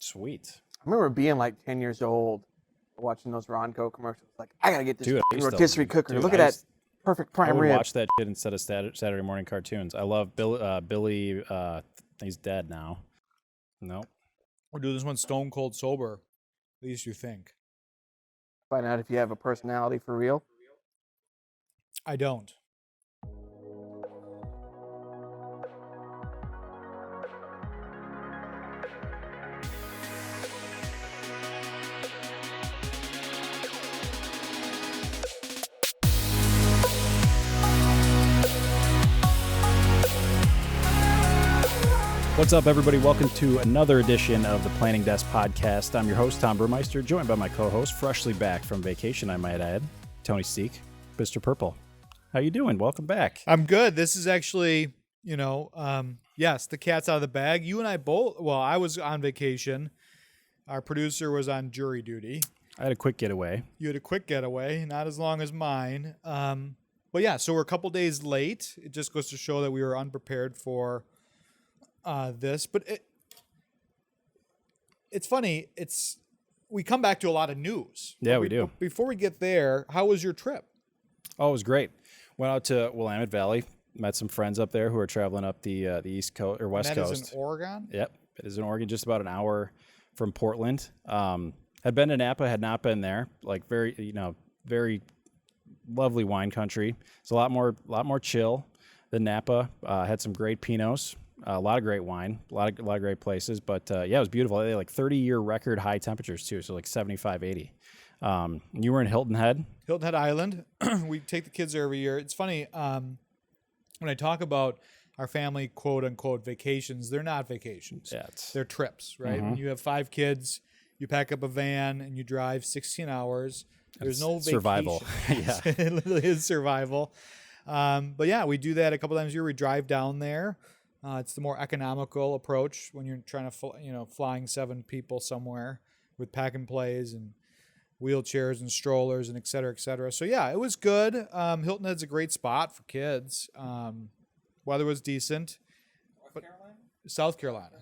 Sweet. I remember being like 10 years old, watching those Ronco commercials. Like, I gotta get this Dude, I used to- rotisserie cooker. dude, Look I at used- that perfect I prime would rib. watch that shit instead of Saturday morning cartoons. I love Billy. He's dead now. Nope. We're doing this one stone cold sober. At least you think. Find out if you have a personality for real. I don't. What's up, everybody? Welcome to another edition of the Planning Desk Podcast. I'm your host, Tom Burmeister, joined by my co-host, freshly back from vacation, I might add, Tony Steek, Mr. Purple. How you doing? Welcome back. I'm good. This is actually, yes, the cat's out of the bag. You and I both, well, I was on vacation. Our producer was on jury duty. I had a quick getaway. You had a quick getaway, not as long as mine. But yeah, so we're a couple days late. It just goes to show that we were unprepared for this. But it's funny. We come back to a lot of news. Yeah, we do. Before we get there, how was your trip? Oh, it was great. Went out to Willamette Valley, met some friends up there who are traveling up the East Coast or West Coast. That is in Oregon? Yep, it is in Oregon, just about an hour from Portland. Had been to Napa, had not been there. Like very lovely wine country. It's a lot more chill than Napa. Had some great Pinots. A lot of great wine, a lot of great places, but yeah, it was beautiful. They had like 30-year record high temperatures too, so like 75, 80. You were in Hilton Head? Hilton Head Island. We take the kids there every year. It's funny, when I talk about our family quote-unquote vacations, they're not vacations. Yeah, they're trips, right? When you have 5 kids, you pack up a van and you drive 16 hours. There's no vacation. Survival. Yeah. It literally is survival. But yeah, we do that a couple times a year. We drive down there. It's the more economical approach when you're trying to, flying 7 people somewhere with pack and plays and wheelchairs and strollers and et cetera, et cetera. So yeah, it was good. Hilton Head's a great spot for kids. Weather was decent. South Carolina,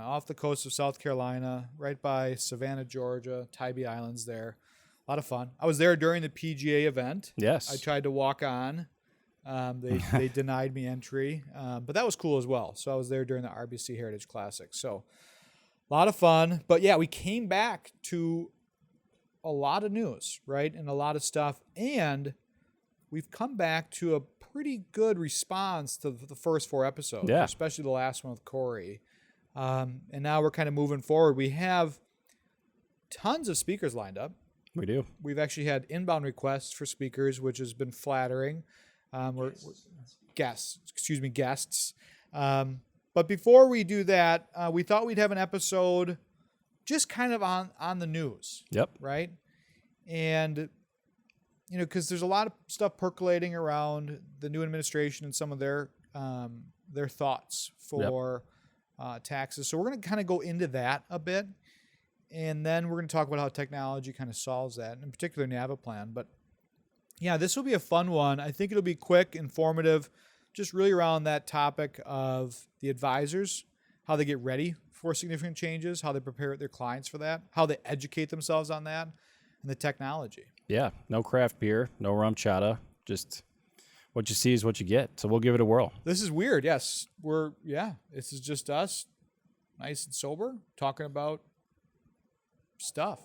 off the coast of South Carolina, right by Savannah, Georgia, Tybee Islands there. A lot of fun. I was there during the PGA event. Yes. I tried to walk on. They denied me entry, but that was cool as well. So I was there during the RBC Heritage Classic. So a lot of fun. But yeah, we came back to a lot of news, right? And a lot of stuff. And we've come back to a pretty good response to the first 4 episodes, especially the last one with Corey. And now we're kind of moving forward. We have tons of speakers lined up. We do. We've actually had inbound requests for speakers, which has been flattering. Guests. But before we do that, we thought we'd have an episode just kind of on the news. Yep. Right. And, because there's a lot of stuff percolating around the new administration and some of their thoughts for taxes. So we're going to kind of go into that a bit. And then we're going to talk about how technology kind of solves that, in particular Naviplan. But yeah, this will be a fun one. I think it'll be quick, informative, just really around that topic of the advisors, how they get ready for significant changes, how they prepare their clients for that, how they educate themselves on that, and the technology. Yeah, no craft beer, no rum chata, just what you see is what you get. So we'll give it a whirl. This is weird. Yes, this is just us, nice and sober, talking about stuff.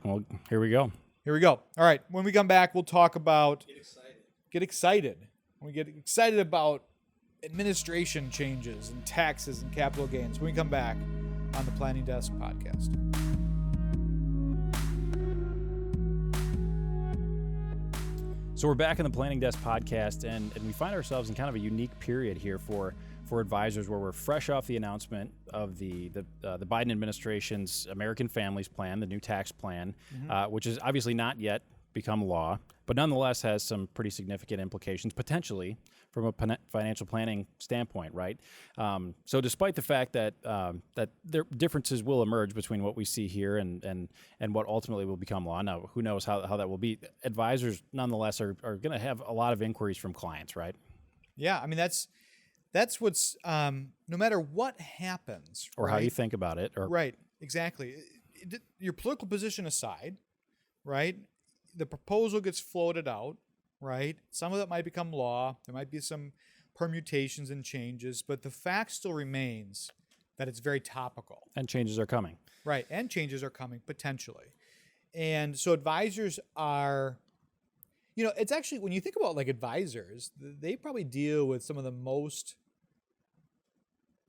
Well, here we go. Here we go. All right. When we come back, we'll talk about get excited. We get excited about administration changes and taxes and capital gains. When we come back on the Planning Desk Podcast. So we're back in the Planning Desk Podcast, and we find ourselves in kind of a unique period here for advisors, where we're fresh off the announcement of the Biden administration's American Families Plan, the new tax plan, which is obviously not yet become law, but nonetheless has some pretty significant implications potentially from a financial planning standpoint, right? So despite the fact that there differences will emerge between what we see here and what ultimately will become law. Now, who knows how that will be? Advisors nonetheless are going to have a lot of inquiries from clients, right? Yeah, I mean that's what's no matter what happens, Or right? how you think about it, or Right, exactly. Your political position aside, right? The proposal gets floated out, right? Some of it might become law. There might be some permutations and changes, but the fact still remains that it's very topical, and changes are coming. right? And changes are coming potentially. And so advisors are, it's actually, when you think about like advisors, they probably deal with some of the most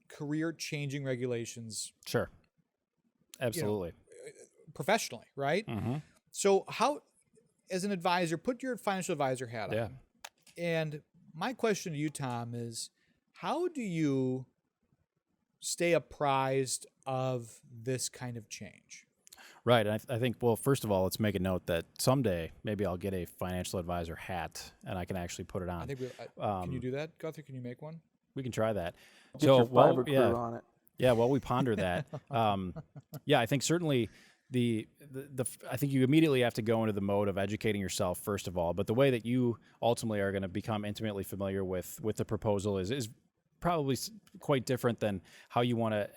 career changing regulations Sure. Absolutely. professionally, right? Mm-hmm. So how, as an advisor, put your financial advisor hat Yeah. on. And my question to you, Tom, is how do you stay apprised of this kind of change? Right. And I think, well, first of all, let's make a note that someday maybe I'll get a financial advisor hat and I can actually put it on. I think can you do that, Guthrie? Can you make one? We can try that. Get your fiber crew yeah, on it. yeah. While we ponder that, I think certainly I think you immediately have to go into the mode of educating yourself first of all. But the way that you ultimately are going to become intimately familiar with the proposal is probably quite different than how you want to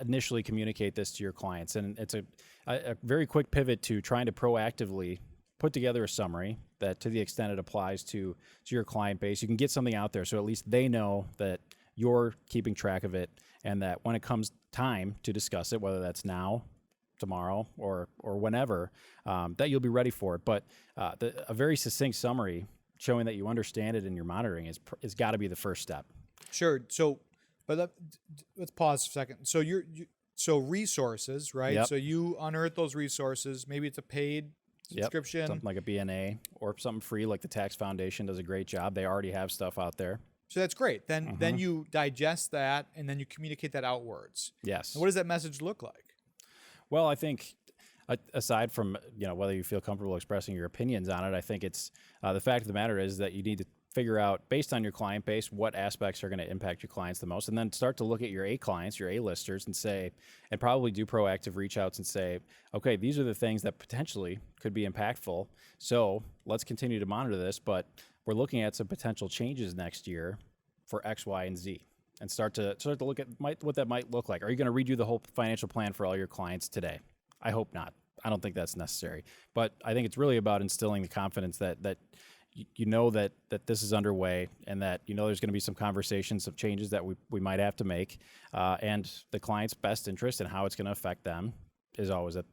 initially communicate this to your clients. And it's a very quick pivot to trying to proactively put together a summary that, to the extent it applies to your client base, you can get something out there so at least they know that you're keeping track of it, and that when it comes time to discuss it, whether that's now, tomorrow, or whenever, that you'll be ready for it. But a very succinct summary showing that you understand it and you're monitoring is got to be the first step. Sure. So, but let's pause for a second. So so resources, right? Yep. So you unearth those resources. Maybe it's a paid subscription. Yep. Something like a BNA or something free, like the Tax Foundation does a great job. They already have stuff out there. So that's great. Then you digest that and then you communicate that outwards. Yes. And what does that message look like? Well, I think aside from whether you feel comfortable expressing your opinions on it, I think it's the fact of the matter is that you need to figure out, based on your client base, what aspects are going to impact your clients the most, and then start to look at your A clients, your A listers, and probably do proactive reach outs and say, okay, these are the things that potentially could be impactful. So let's continue to monitor this, but we're looking at some potential changes next year for X, Y, and Z. And start to look at what that might look like. Are you going to redo the whole financial plan for all your clients today? I hope not. I don't think that's necessary. But I think it's really about instilling the confidence that you know that this is underway, and that there's going to be some conversations, some changes that we might have to make, and the client's best interest and how it's going to affect them is always at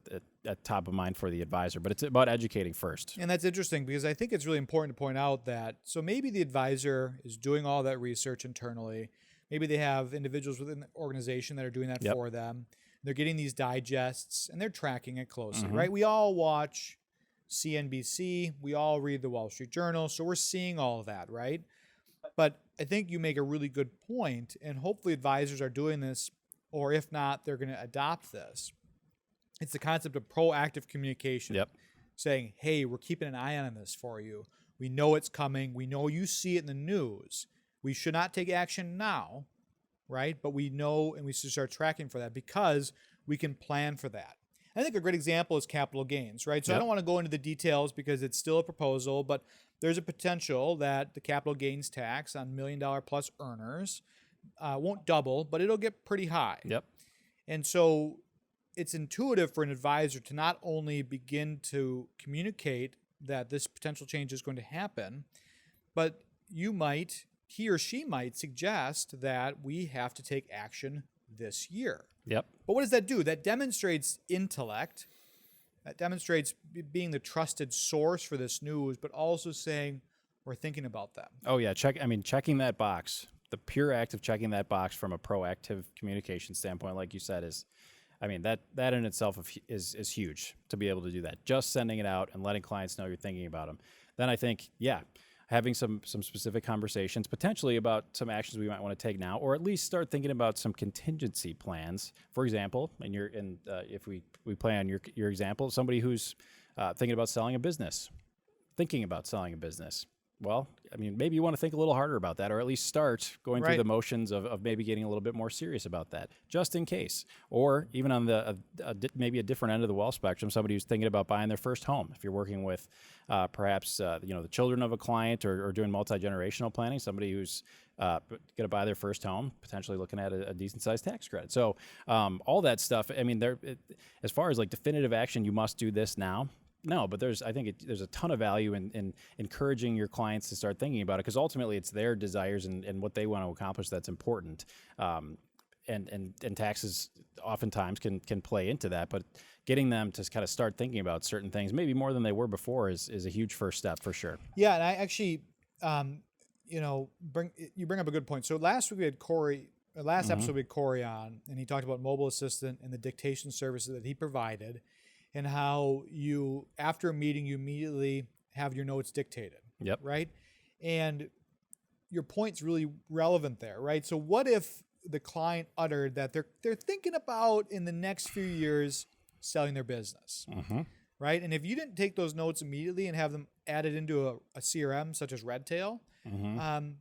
top of mind for the advisor. But it's about educating first. And that's interesting because I think it's really important to point out that so maybe the advisor is doing all that research internally. Maybe they have individuals within the organization that are doing that for them. They're getting these digests and they're tracking it closely, right? We all watch CNBC. We all read the Wall Street Journal. So we're seeing all of that, right? But I think you make a really good point, and hopefully advisors are doing this, or if not, they're going to adopt this. It's the concept of proactive communication. Yep. Saying, hey, we're keeping an eye on this for you. We know it's coming. We know you see it in the news. We should not take action now, right? But we know, and we should start tracking for that because we can plan for that. I think a great example is capital gains, right? So I don't want to go into the details because it's still a proposal, but there's a potential that the capital gains tax on $1 million plus earners won't double, but it'll get pretty high. Yep. And so it's intuitive for an advisor to not only begin to communicate that this potential change is going to happen, but he or she might suggest that we have to take action this year. Yep. But what does that do? That demonstrates intellect. That demonstrates being the trusted source for this news, but also saying we're thinking about that. Oh yeah, checking that box. The pure act of checking that box from a proactive communication standpoint, like you said, that in itself is huge to be able to do that. Just sending it out and letting clients know you're thinking about them. Then I think, having some specific conversations potentially about some actions we might want to take now, or at least start thinking about some contingency plans. For example, if we play on your example, somebody who's thinking about selling a business. Well, maybe you want to think a little harder about that, or at least start going through the motions of maybe getting a little bit more serious about that, just in case. Or even on maybe a different end of the wall spectrum, somebody who's thinking about buying their first home. If you're working with perhaps the children of a client or doing multi-generational planning, somebody who's going to buy their first home, potentially looking at a decent sized tax credit. So all that stuff. I mean, as far as like definitive action, you must do this now. No, but there's a ton of value in encouraging your clients to start thinking about it, because ultimately it's their desires and what they want to accomplish that's important. And taxes oftentimes can play into that, but getting them to kind of start thinking about certain things, maybe more than they were before, is a huge first step for sure. Yeah, and I actually, bring up a good point. So last week we had Corey. Last episode we had Corey on, and he talked about Mobile Assistant and the dictation services that he provided, and how you, after a meeting, you immediately have your notes dictated. Yep. Right. And your point's really relevant there, right? So what if the client uttered that they're thinking about in the next few years selling their business, right? And if you didn't take those notes immediately and have them added into a CRM such as Redtail,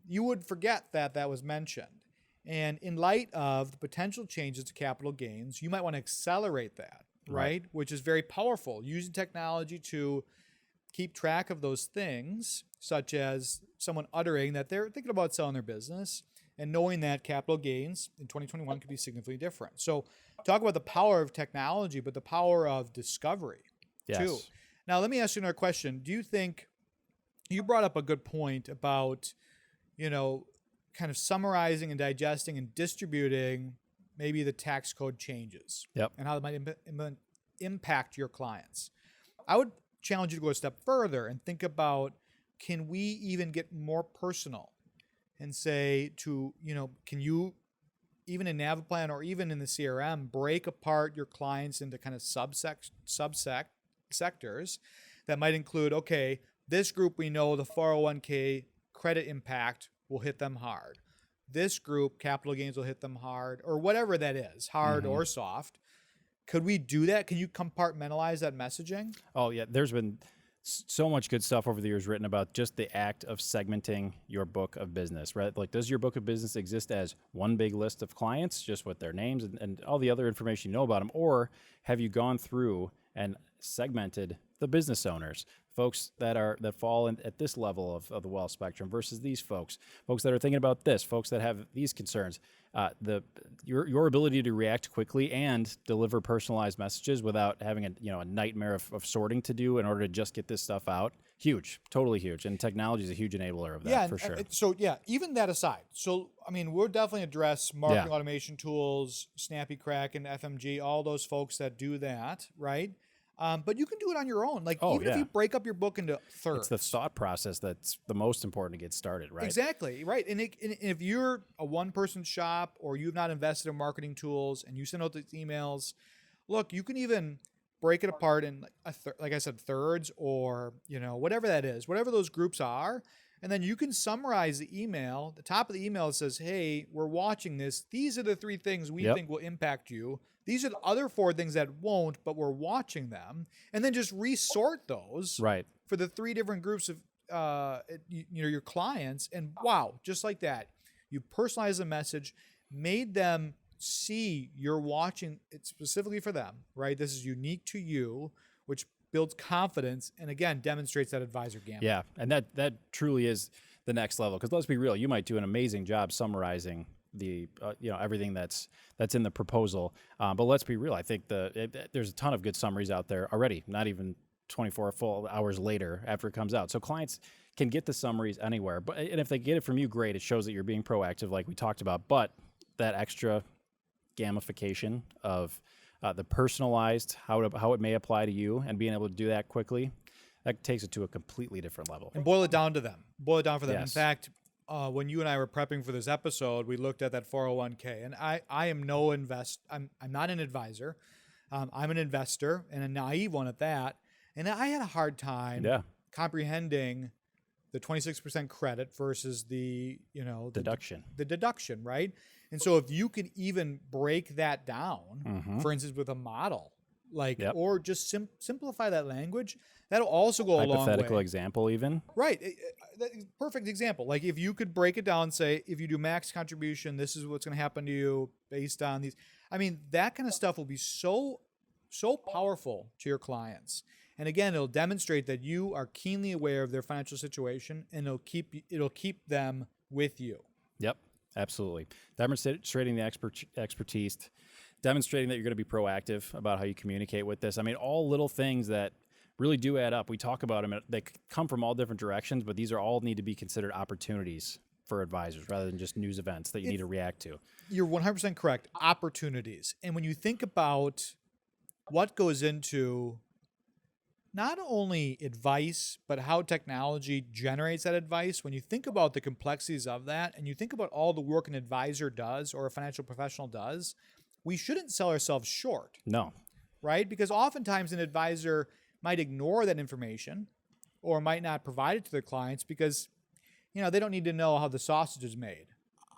you would forget that was mentioned. And in light of the potential changes to capital gains, you might want to accelerate that, right? Which is very powerful, using technology to keep track of those things, such as someone uttering that they're thinking about selling their business, and knowing that capital gains in 2021 could be significantly different. So talk about the power of technology, but the power of discovery too. Now, let me ask you another question. Do you think, you brought up a good point about, kind of summarizing and digesting and distributing maybe the tax code changes and how it might impact your clients. I would challenge you to go a step further and think about, can we even get more personal and say to, can you, even in Naviplan or even in the CRM, break apart your clients into kind of sectors that might include, okay, this group, we know the 401k credit impact will hit them hard. This group, capital gains will hit them hard, or whatever that is, hard or soft. Could we do that? Can you compartmentalize that messaging? Oh, yeah. There's been so much good stuff over the years written about just the act of segmenting your book of business, right? Like, does your book of business exist as one big list of clients, just with their names and all the other information you know about them? Or have you gone through and segmented the business owners, folks that fall at this level of the wealth spectrum versus these folks that are thinking about this, folks that have these concerns? Your ability to react quickly and deliver personalized messages without having a nightmare of sorting to do in order to just get this stuff out, huge, totally huge. And technology is a huge enabler of that, for sure. So even that aside, we'll definitely address marketing automation tools, SnappyCrack and FMG, all those folks that do that, right? But you can do it on your own. If you break up your book into thirds. It's the thought process that's the most important to get started, right? Exactly, right. And if you're a one-person shop or you've not invested in marketing tools and you send out these emails, look, you can even break it apart in, like I said, thirds or, whatever that is, whatever those groups are. And then you can summarize the email. The top of the email says, hey, we're watching this. These are the 3 things we think will impact you. These are the other 4 things that won't, but we're watching them. And then just resort those for the 3 different groups of your clients. And wow, just like that, you personalize the message, made them see you're watching it specifically for them, right? This is unique to you, which builds confidence and, again, demonstrates that advisor gamut. Yeah, and that truly is the next level. Because let's be real, you might do an amazing job summarizing the everything that's in the proposal, but let's be real. I think there's a ton of good summaries out there already, not even 24 full hours later after it comes out. So clients can get the summaries anywhere, and if they get it from you, great. It shows that you're being proactive, like we talked about. But that extra gamification of the personalized, how it may apply to you, and being able to do that quickly, that takes it to a completely different level. And boil it down for them. Yes. In fact, when you and I were prepping for this episode, we looked at that 401k, and I am I'm not an advisor. I'm an investor, and a naive one at that. And I had a hard time comprehending the 26% credit versus the deduction. The deduction, right? And so if you can even break that down, for instance, with a model, or just simplify that language, that'll also go a long way. Hypothetical example, even. Right. Perfect example. Like if you could break it down, say, if you do max contribution, this is what's going to happen to you based on these. I mean, that kind of stuff will be so powerful to your clients. And again, it'll demonstrate that you are keenly aware of their financial situation, and it'll keep them with you. Yep, absolutely. Demonstrating the expertise, demonstrating that you're going to be proactive about how you communicate with this. I mean, all little things that really do add up. We talk about them. They come from all different directions, but these are all need to be considered opportunities for advisors rather than just news events that you need to react to. You're 100% correct. Opportunities. And when you think about what goes into not only advice, but how technology generates that advice, when you think about the complexities of that and you think about all the work an advisor does or a financial professional does, we shouldn't sell ourselves short. No. Right? Because oftentimes an advisor might ignore that information or might not provide it to their clients because, they don't need to know how the sausage is made.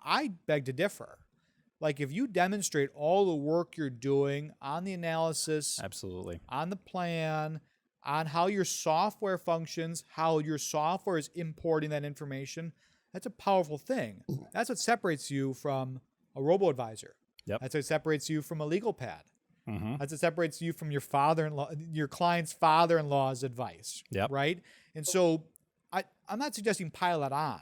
I beg to differ. Like if you demonstrate all the work you're doing on the analysis, Absolutely, on the plan, on how your software functions, how your software is importing that information, that's a powerful thing. That's what separates you from a robo-advisor. Yep. That's what separates you from a legal pad. Mm-hmm. That's what separates you from your father-in-law, your client's father-in-law's advice. Yep. Right? And so I'm not suggesting pile that on.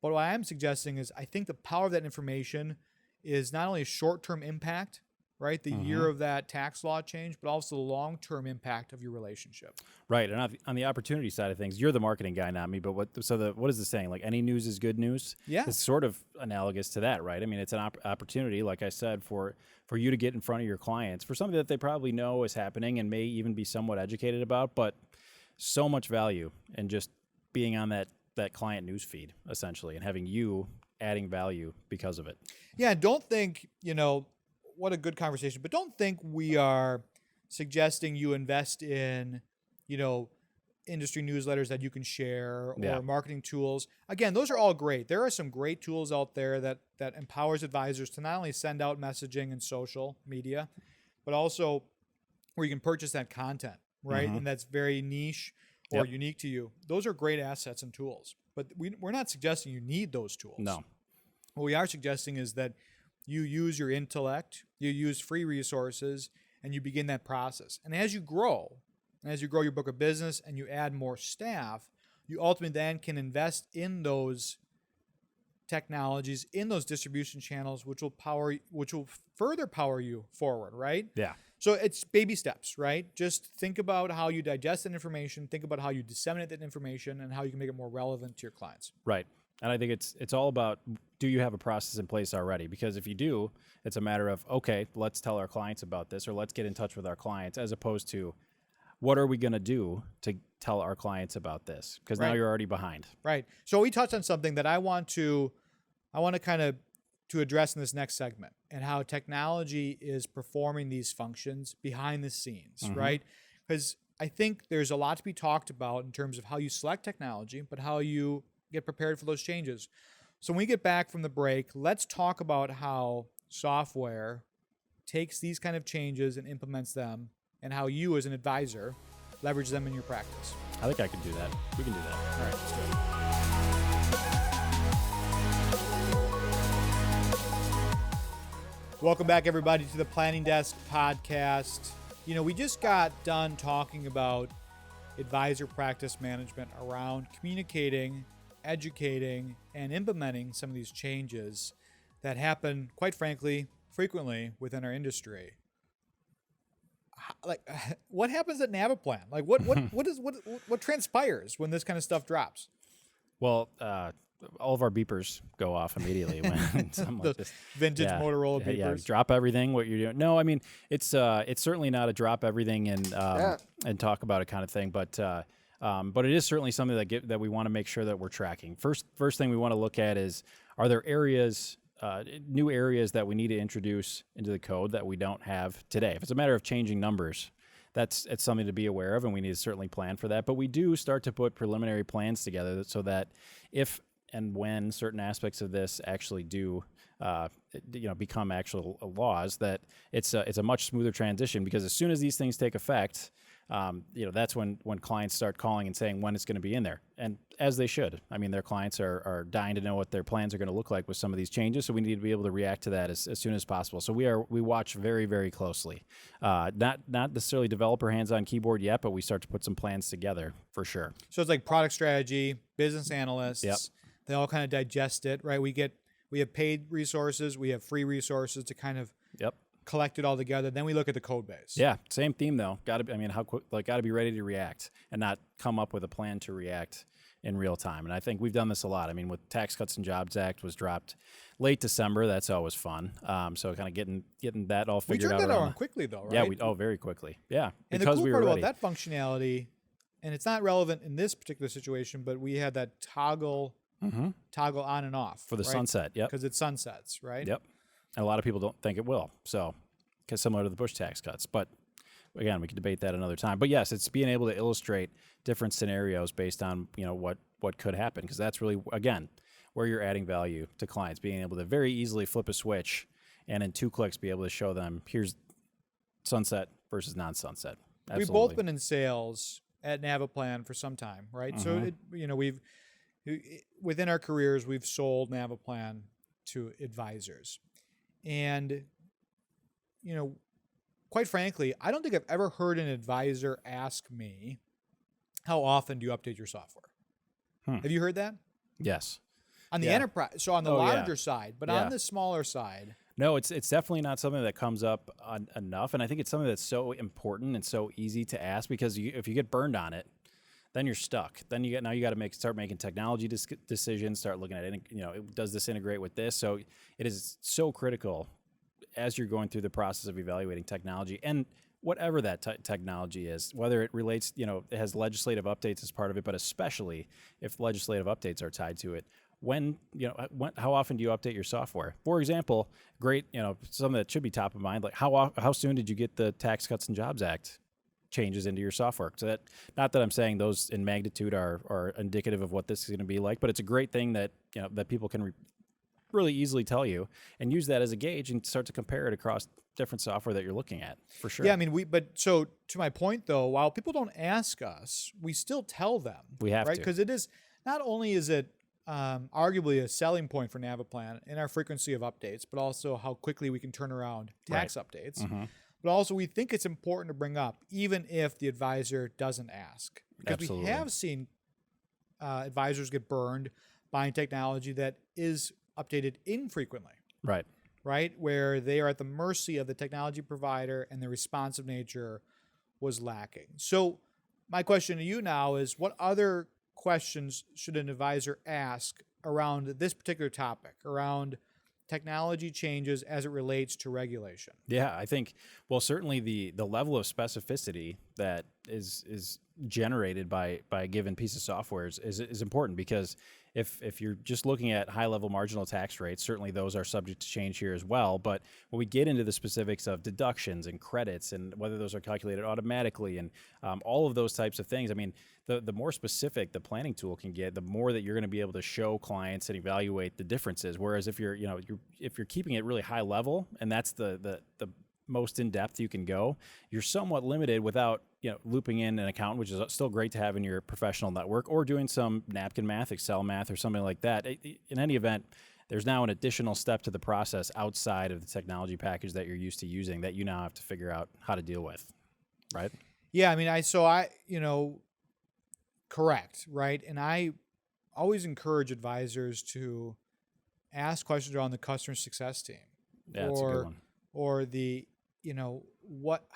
But what I am suggesting is I think the power of that information is not only a short-term impact, right, the year of that tax law change, but also the long-term impact of your relationship. Right. And on the opportunity side of things, you're the marketing guy, not me. But what is the saying? Like any news is good news? Yeah. It's sort of analogous to that, right? I mean, it's an opportunity, like I said, for you to get in front of your clients for something that they probably know is happening and may even be somewhat educated about, but so much value in just being on that client news feed, essentially, and having you adding value because of it. Yeah, don't think, what a good conversation, but don't think we are suggesting you invest in, industry newsletters that you can share or marketing tools. Again, those are all great. There are some great tools out there that empowers advisors to not only send out messaging and social media, but also where you can purchase that content, right? And that's very niche or unique to you. Those are great assets and tools. But we're not suggesting you need those tools. No. What we are suggesting is that you use your intellect, you use free resources, and you begin that process. And as you grow your book of business and you add more staff, you ultimately then can invest in those technologies, in those distribution channels, which will further power you forward, right? Yeah. So it's baby steps, right? Just think about how you digest that information, think about how you disseminate that information, and how you can make it more relevant to your clients. Right. And I think it's all about, do you have a process in place already? Because if you do, it's a matter of, okay, let's tell our clients about this, or let's get in touch with our clients, as opposed to, what are we going to do to tell our clients about this? Because now you're already behind. Right. So we touched on something that I want to kind of to address in this next segment, and how technology is performing these functions behind the scenes, right? Because I think there's a lot to be talked about in terms of how you select technology, but how you get prepared for those changes. So when we get back from the break, let's talk about how software takes these kind of changes and implements them, and how you as an advisor leverage them in your practice. I think I can do that. We can do that. All right, let's do it. Welcome back, everybody, to the Planning Desk podcast. We just got done talking about advisor practice management around communicating, educating, and implementing some of these changes that happen, quite frankly, frequently within our industry. Like, what happens at Naviplan? Like, what transpires when this kind of stuff drops? Well, all of our beepers go off immediately when someone just vintage Motorola beepers. Yeah, drop everything. What you're doing? No, I mean it's certainly not a drop everything and talk about it kind of thing, but it is certainly something that we want to make sure that we're tracking. First thing we want to look at is, are there areas, new areas that we need to introduce into the code that we don't have today? If it's a matter of changing numbers, it's something to be aware of, and we need to certainly plan for that. But we do start to put preliminary plans together so that if and when certain aspects of this actually do, become actual laws, that it's a much smoother transition. Because as soon as these things take effect, that's when clients start calling and saying when it's going to be in there, and as they should. I mean, their clients are dying to know what their plans are going to look like with some of these changes, so we need to be able to react to that as soon as possible. So we watch very, very closely. Not necessarily developer hands-on keyboard yet, but we start to put some plans together for sure. So it's like product strategy, business analysts. Yep. They all kind of digest it, right? We get We have paid resources. We have free resources to kind of Yep. collect it all together. Then we look at the code base. Yeah, same theme though. Got to, I mean, got to be ready to react and not come up with a plan to react in real time. And I think we've done this a lot. I mean, with Tax Cuts and Jobs Act was dropped late December. That's always fun. So kind of getting that all figured out. We turned that on quickly though, right? Yeah, very quickly. Yeah, and because the cool we part were ready. about that functionality, and it's not relevant in this particular situation, but we had that toggle on and off for the sunset. Yep. Because it sunsets, right? Yep. And a lot of people don't think it will. So, because similar to the Bush tax cuts, but again, we can debate that another time. But yes, it's being able to illustrate different scenarios based on what could happen, because that's really, again, where you're adding value to clients, being able to very easily flip a switch and in 2 clicks be able to show them here's sunset versus non-sunset. Absolutely. We've both been in sales at Naviplan for some time, right? So we've within our careers we've sold Naviplan to advisors, and quite frankly, I don't think I've ever heard an advisor ask me, "How often do you update your software?" Have you heard that? Yes. On the enterprise, so on the larger side, but on the smaller side. No, it's definitely not something that comes up enough, and I think it's something that's so important and so easy to ask, because if you get burned on it, then you're stuck. Then you got to start making technology decisions, start looking at it. Does this integrate with this? So it is so critical as you're going through the process of evaluating technology, and whatever that technology is, whether it relates, it has legislative updates as part of it, but especially if legislative updates are tied to it. How often do you update your software? For example, great, something that should be top of mind, like how soon did you get the Tax Cuts and Jobs Act changes into your software? So that, not that I'm saying those in magnitude are indicative of what this is going to be like, but it's a great thing that, that people can really easily tell you, and use that as a gauge and start to compare it across different software that you're looking at, for sure. Yeah, I mean, so to my point though, while people don't ask us, we still tell them. We have right? to. Because it is, not only is it arguably a selling point for Naviplan in our frequency of updates, but also how quickly we can turn around tax updates. But also we think it's important to bring up, even if the advisor doesn't ask. Because Absolutely. we have seen advisors get burned buying technology that is updated infrequently. Right? Where they are at the mercy of the technology provider and the responsive nature was lacking. So my question to you now is, what other questions should an advisor ask around this particular topic, around technology changes as it relates to regulation? Yeah, I think, well, certainly the level of specificity that is generated by a given piece of software is important, because if you're just looking at high-level marginal tax rates, certainly those are subject to change here as well. But when we get into the specifics of deductions and credits and whether those are calculated automatically and all of those types of things, I mean, the more specific the planning tool can get, the more that you're going to be able to show clients and evaluate the differences. Whereas if you're keeping it really high level, and that's the most in depth you can go, you're somewhat limited without looping in an accountant, which is still great to have in your professional network, or doing some napkin math, Excel math, or something like that. In any event, there's now an additional step to the process outside of the technology package that you're used to using that you now have to figure out how to deal with, right? Yeah, I mean, correct, right? And I always encourage advisors to ask questions around the customer success team. Yeah, that's a good one. Or the, what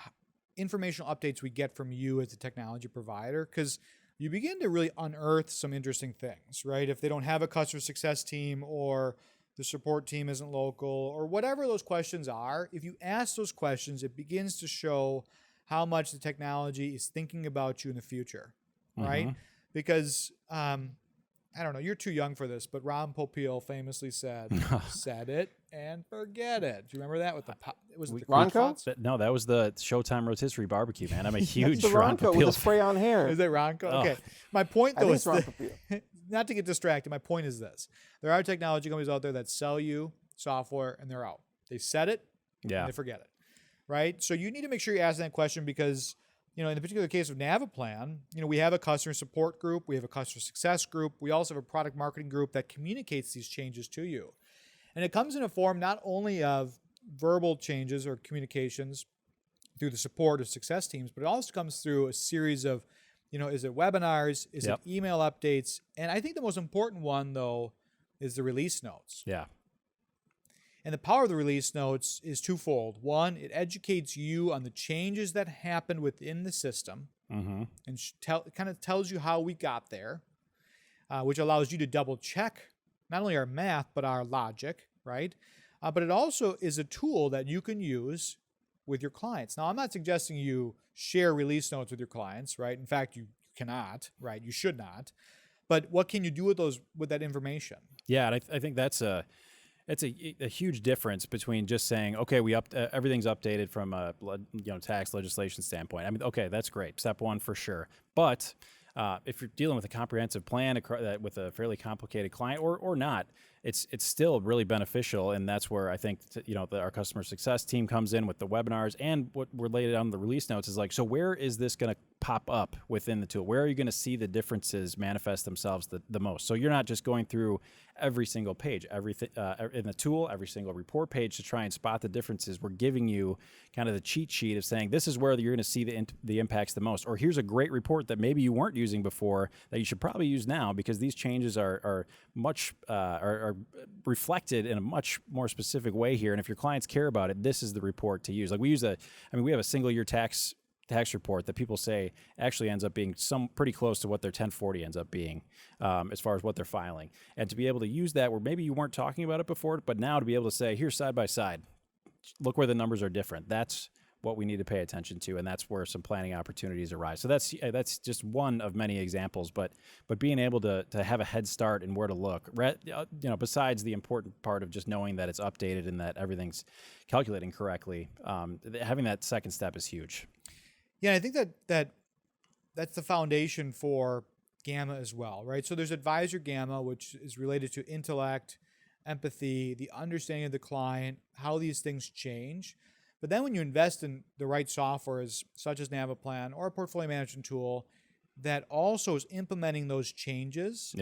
informational updates we get from you as a technology provider, because you begin to really unearth some interesting things, right? If they don't have a customer success team, or the support team isn't local, or whatever those questions are, if you ask those questions, it begins to show how much the technology is thinking about you in the future, right? Because, I don't know, you're too young for this, but Ron Popeil famously said, "Set it and forget it." Do you remember that with the Ronco? No, that was the Showtime Rotisserie Barbecue, man. I'm a huge That's the Ron Ronco with Popeil the spray on hair. Is it Ronco? Oh. Okay. My point, though, is Popeil. not to get distracted. My point is this: there are technology companies out there that sell you software and they're out. They set it, and they forget it, right? So you need to make sure you ask that question, because in the particular case of Naviplan, we have a customer support group, we have a customer success group, we also have a product marketing group that communicates these changes to you. And it comes in a form not only of verbal changes or communications through the support or success teams, but it also comes through a series of, is it webinars, is it email updates? And I think the most important one, though, is the release notes. Yeah. And the power of the release notes is twofold. One, it educates you on the changes that happened within the system, and kind of tells you how we got there, which allows you to double check not only our math, but our logic, right? But it also is a tool that you can use with your clients. Now, I'm not suggesting you share release notes with your clients, right? In fact, you cannot, right? You should not. But what can you do with that information? Yeah, and I think that's a huge difference between just saying, okay, everything's updated from a tax legislation standpoint. I mean, okay, that's great, step one for sure. But if you're dealing with a comprehensive plan with a fairly complicated client or not, it's still really beneficial, and that's where I think our customer success team comes in with the webinars, and what we're laid on the release notes is like, so where is this going to pop up within the tool? Where are you going to see the differences manifest themselves the most? So you're not just going through every single page, everything in the tool, every single report page to try and spot the differences. We're giving you kind of the cheat sheet of saying this is where you're going to see the impacts the most, or here's a great report that maybe you weren't using before that you should probably use now because these changes are much are reflected in a much more specific way here. And if your clients care about it, this is the report to use. Like we have a single year tax report that people say actually ends up being pretty close to what their 1040 ends up being as far as what they're filing. And to be able to use that where maybe you weren't talking about it before, but now to be able to say, here's side by side, look where the numbers are different. That's what we need to pay attention to, and that's where some planning opportunities arise. So that's just one of many examples, but being able to have a head start and where to look, besides the important part of just knowing that it's updated and that everything's calculating correctly, having that second step is huge. Yeah, I think that's the foundation for Gamma as well, right? So there's Advisor Gamma, which is related to intellect, empathy, the understanding of the client, how these things change. But then when you invest in the right software, such as Naviplan or a portfolio management tool that also is implementing those changes,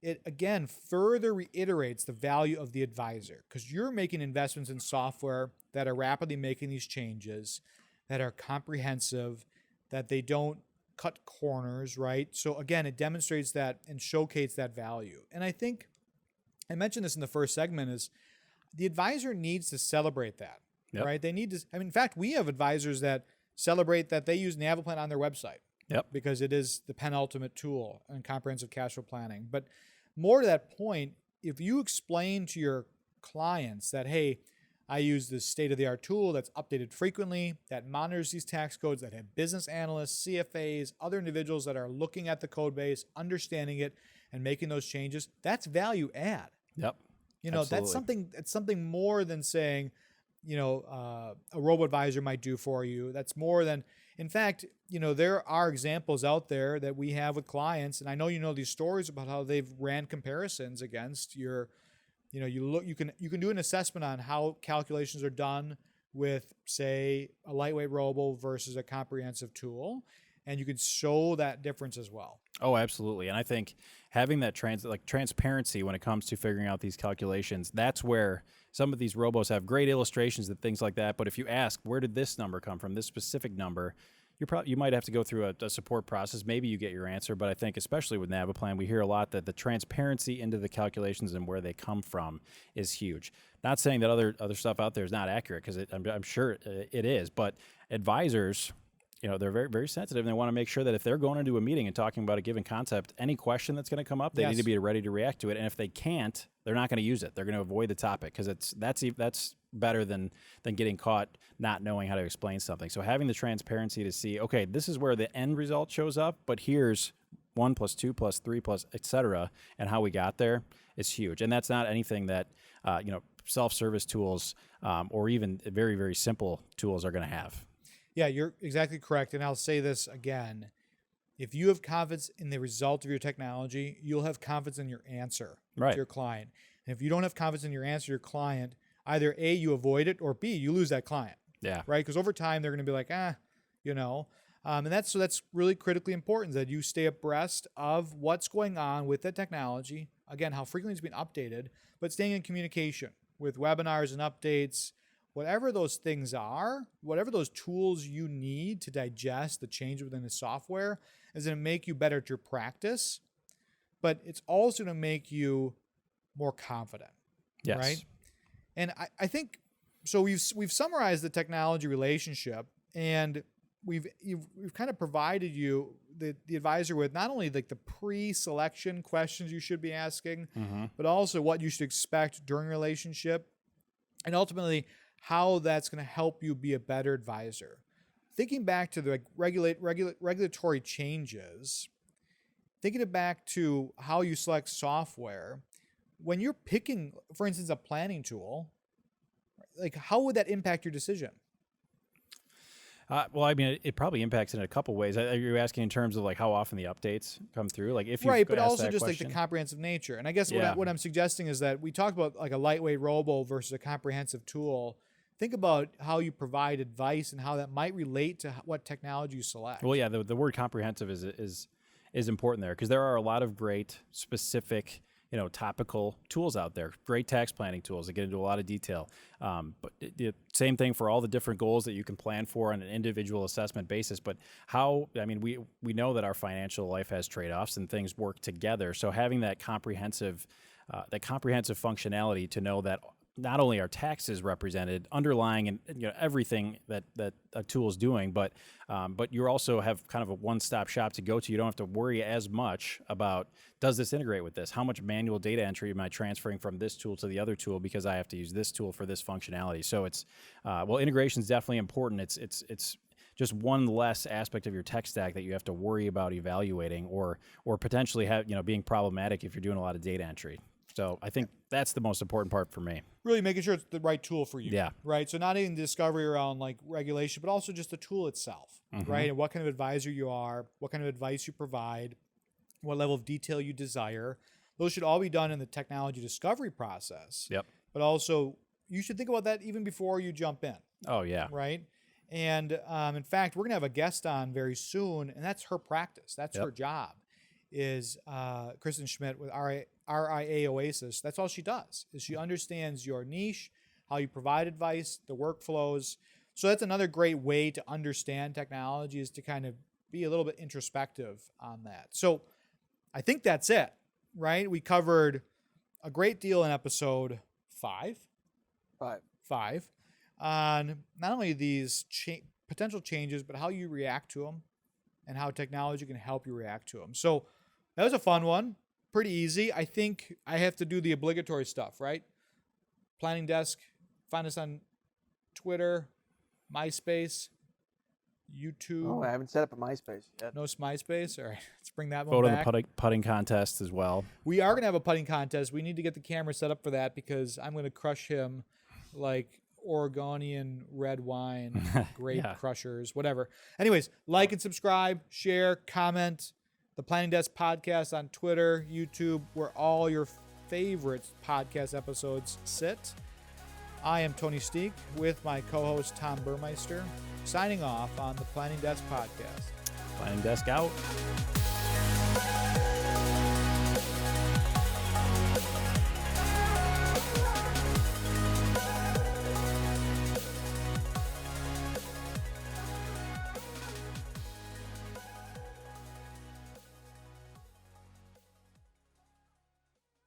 it again further reiterates the value of the advisor, because you're making investments in software that are rapidly making these changes, that are comprehensive, that they don't cut corners, right? So again, it demonstrates that and showcases that value. And I think I mentioned this in the first segment is the advisor needs to celebrate that, right? They need to, in fact, we have advisors that celebrate that they use Naviplan on their website because it is the penultimate tool in comprehensive cash flow planning. But more to that point, if you explain to your clients that, hey, I use this state-of-the-art tool that's updated frequently, that monitors these tax codes, that have business analysts, CFAs, other individuals that are looking at the code base, understanding it, and making those changes. That's value add. Absolutely. That's something more than saying, a robo-advisor might do for you. That's more than, in fact, there are examples out there that we have with clients, and I know these stories about how they've ran comparisons against your. You can do an assessment on how calculations are done with, say, a lightweight robo versus a comprehensive tool, and you can show that difference as well. Oh, absolutely. And I think having that transparency when it comes to figuring out these calculations, that's where some of these robos have great illustrations and things like that. But if you ask, where did this number come from, this specific number, you might have to go through a support process. Maybe you get your answer, but I think especially with Naviplan, we hear a lot that the transparency into the calculations and where they come from is huge. Not saying that other stuff out there is not accurate, because I'm sure it is, but advisors, they're very, very sensitive, and they want to make sure that if they're going into a meeting and talking about a given concept, any question that's going to come up, they need to be ready to react to it. And if they can't, they're not going to use it. They're going to avoid the topic, because that's better than getting caught not knowing how to explain something. So having the transparency to see, okay, this is where the end result shows up, but here's 1 + 2 + 3 + et cetera, and how we got there is huge. And that's not anything that self-service tools or even very, very simple tools are going to have. Yeah, you're exactly correct. And I'll say this again. If you have confidence in the result of your technology, you'll have confidence in your answer to your client. And if you don't have confidence in your answer to your client, either A, you avoid it, or B, you lose that client. Yeah. Right? Because over time, they're going to be like, and that's really critically important, that you stay abreast of what's going on with the technology. Again, how frequently it's being updated, but staying in communication with webinars and updates, whatever those things are, whatever those tools you need to digest the change within the software is going to make you better at your practice, but it's also going to make you more confident, right? And I think so. We've summarized the technology relationship, and we've kind of provided you the advisor with not only like the pre-selection questions you should be asking, but also what you should expect during a relationship, and ultimately how that's going to help you be a better advisor. Thinking back to the regulatory changes, thinking it back to how you select software, when you're picking, for instance, a planning tool, like how would that impact your decision? Well, I mean, it probably impacts it in a couple ways. Are you asking in terms of like how often the updates come through? Like if you right, but asked also that just question? like the comprehensive nature. And I guess Yeah. what I'm suggesting is that we talked about like a lightweight robo versus a comprehensive tool. Think about how you provide advice and how that might relate to what technology you select. Well, yeah, the word comprehensive is important there because there are a lot of great specific, topical tools out there. Great tax planning tools that get into a lot of detail. But the same thing for all the different goals that you can plan for on an individual assessment basis. But we know that our financial life has trade-offs and things work together. So having that comprehensive functionality to know that not only are taxes represented underlying and everything that a tool is doing, but you also have kind of a one-stop shop to go to. You don't have to worry as much about, does this integrate with this? How much manual data entry am I transferring from this tool to the other tool because I have to use this tool for this functionality? So it's integration is definitely important. It's just one less aspect of your tech stack that you have to worry about evaluating or potentially being problematic if you're doing a lot of data entry. So I think that's the most important part for me. Really making sure it's the right tool for you. Yeah. Right. So not even discovery around like regulation, but also just the tool itself, right? And what kind of advisor you are, what kind of advice you provide, what level of detail you desire. Those should all be done in the technology discovery process. Yep. But also you should think about that even before you jump in. Oh, yeah. Right. And in fact, we're going to have a guest on very soon, and that's her practice. That's her job, is Kristen Schmidt with RIA Oasis. That's all she does, is she understands your niche, how you provide advice, the workflows. So that's another great way to understand technology, is to kind of be a little bit introspective on that. So I think that's it, right? We covered a great deal in episode 5 on not only these potential changes, but how you react to them and how technology can help you react to them. So that was a fun one. Pretty easy. I think I have to do the obligatory stuff, right? Planning Desk. Find us on Twitter, MySpace, YouTube. Oh, I haven't set up a MySpace yet. No MySpace? All right. Let's bring that one Vote back. on the putting contest as well. We are going to have a putting contest. We need to get the camera set up for that because I'm going to crush him like Oregonian red wine, grape crushers, whatever. Anyways, like and subscribe, share, comment. The Planning Desk podcast on Twitter, YouTube, where all your favorite podcast episodes sit. I am Tony Steek with my co-host Tom Burmeister, signing off on the Planning Desk podcast. Planning Desk out.